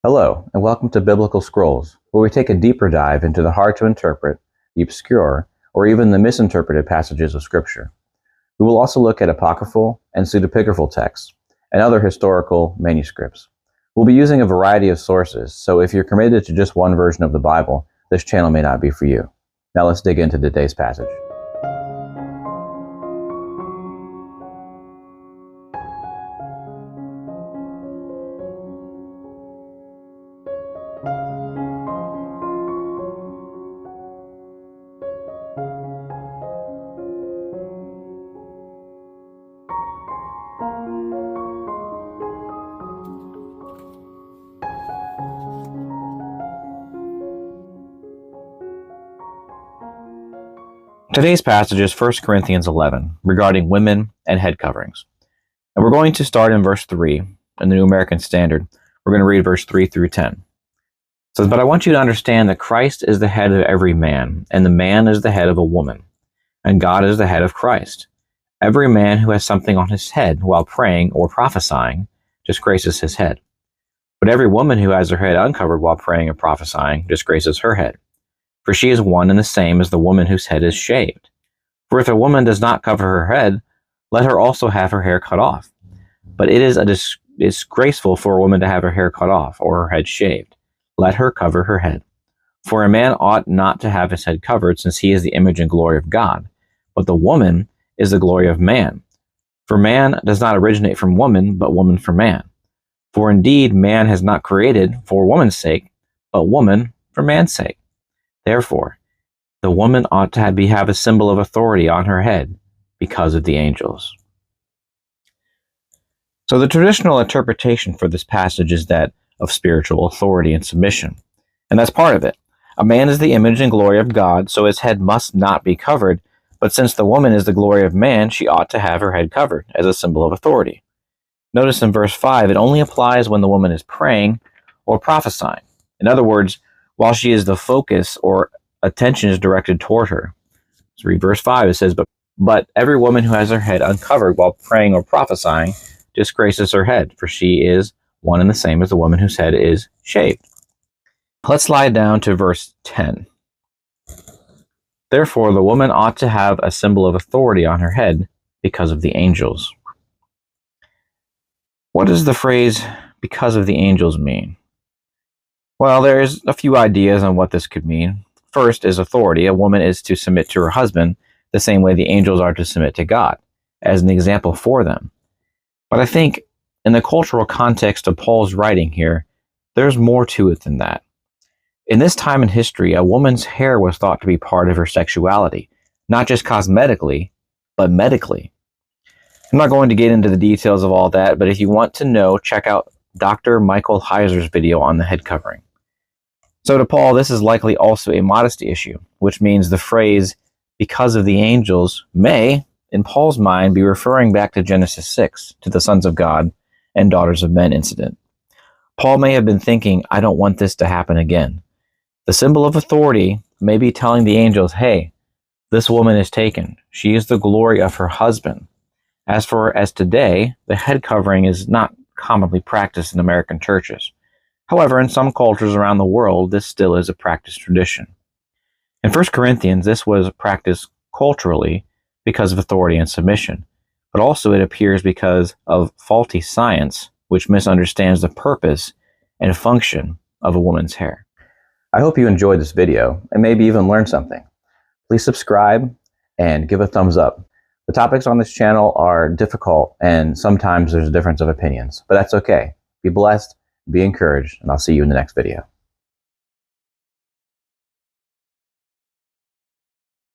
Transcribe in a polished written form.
Hello, and welcome to Biblical Scrolls, where we take a deeper dive into the hard to interpret, the obscure, or even the misinterpreted passages of Scripture. We will also look at apocryphal and pseudepigraphal texts and other historical manuscripts. We'll be using a variety of sources, so if you're committed to just one version of the Bible, this channel may not be for you. Now let's dig into today's passage. Today's passage is 1 Corinthians 11, regarding women and head coverings. And we're going to start in verse 3 in the New American Standard. We're going to read verse 3 through 10. It says, "But I want you to understand that Christ is the head of every man, and the man is the head of a woman, and God is the head of Christ. Every man who has something on his head while praying or prophesying disgraces his head. But every woman who has her head uncovered while praying or prophesying disgraces her head. For she is one and the same as the woman whose head is shaved. For if a woman does not cover her head, let her also have her hair cut off. But it is disgraceful for a woman to have her hair cut off or her head shaved. Let her cover her head. For a man ought not to have his head covered, since he is the image and glory of God. But the woman is the glory of man. For man does not originate from woman, but woman from man. For indeed man has not created for woman's sake, but woman for man's sake. Therefore, the woman ought to have a symbol of authority on her head because of the angels." So the traditional interpretation for this passage is that of spiritual authority and submission. And that's part of it. A man is the image and glory of God, so his head must not be covered. But since the woman is the glory of man, she ought to have her head covered as a symbol of authority. Notice in verse 5, it only applies when the woman is praying or prophesying. In other words, while she is the focus or attention is directed toward her. So read verse 5, it says, But every woman who has her head uncovered while praying or prophesying disgraces her head, for she is one and the same as the woman whose head is shaved. Let's slide down to verse 10. "Therefore, the woman ought to have a symbol of authority on her head because of the angels." What does the phrase, "because of the angels," mean? Well, there's a few ideas on what this could mean. First is authority. A woman is to submit to her husband the same way the angels are to submit to God, as an example for them. But I think in the cultural context of Paul's writing here, there's more to it than that. In this time in history, a woman's hair was thought to be part of her sexuality, not just cosmetically, but medically. I'm not going to get into the details of all that, but if you want to know, check out Dr. Michael Heiser's video on the head covering. So to Paul, this is likely also a modesty issue, which means the phrase, "because of the angels," may, in Paul's mind, be referring back to Genesis 6, to the sons of God and daughters of men incident. Paul may have been thinking, I don't want this to happen again. The symbol of authority may be telling the angels, hey, this woman is taken. She is the glory of her husband. As today, the head covering is not commonly practiced in American churches. However, in some cultures around the world, this still is a practiced tradition. In 1 Corinthians, this was practiced culturally because of authority and submission, but also it appears because of faulty science, which misunderstands the purpose and function of a woman's hair. I hope you enjoyed this video and maybe even learned something. Please subscribe and give a thumbs up. The topics on this channel are difficult and sometimes there's a difference of opinions, but that's okay. Be blessed, be encouraged, and I'll see you in the next video.